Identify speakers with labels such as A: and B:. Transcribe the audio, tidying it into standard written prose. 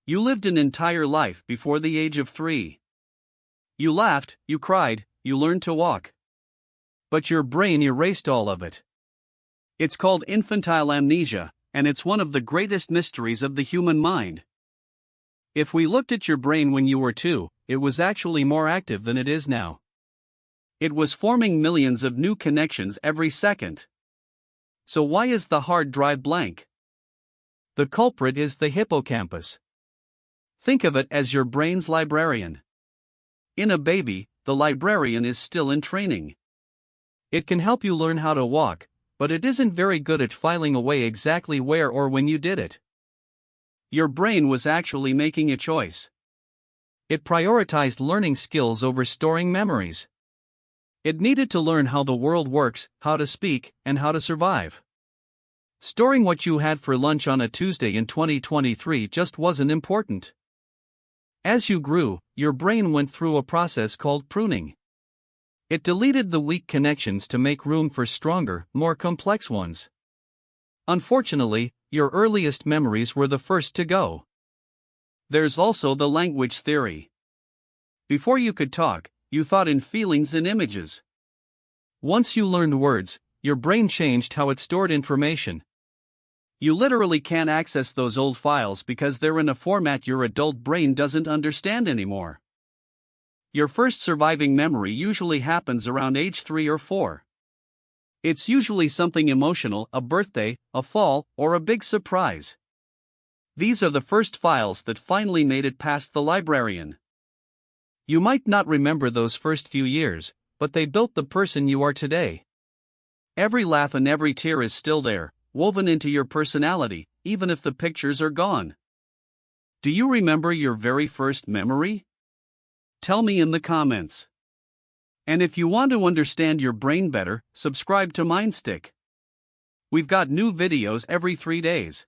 A: You lived an entire life before the age of 3. You laughed, you cried, you learned to walk. But your brain erased all of it. It's called infantile amnesia, and it's one of the greatest mysteries of the human mind. If we looked at your brain when you were 2, it was actually more active than it is now. It was forming millions of new connections every second. So why is the hard drive blank? The culprit is the hippocampus. Think of it as your brain's librarian. In a baby, the librarian is still in training. It can help you learn how to walk, but it isn't very good at filing away exactly where or when you did it. Your brain was actually making a choice. It prioritized learning skills over storing memories. It needed to learn how the world works, how to speak, and how to survive. Storing what you had for lunch on a Tuesday in 2023 just wasn't important. As you grew, your brain went through a process called pruning. It deleted the weak connections to make room for stronger, more complex ones. Unfortunately, your earliest memories were the first to go. There's also the language theory. Before you could talk, you thought in feelings and images. Once you learned words, your brain changed how it stored information. You literally can't access those old files because they're in a format your adult brain doesn't understand anymore. Your first surviving memory usually happens around age 3 or 4. It's usually something emotional, a birthday, a fall, or a big surprise. These are the first files that finally made it past the librarian. You might not remember those first few years, but they built the person you are today. Every laugh and every tear is still there, woven into your personality, even if the pictures are gone. Do you remember your very first memory? Tell me in the comments. And if you want to understand your brain better, subscribe to MindStick. We've got new videos every 3 days.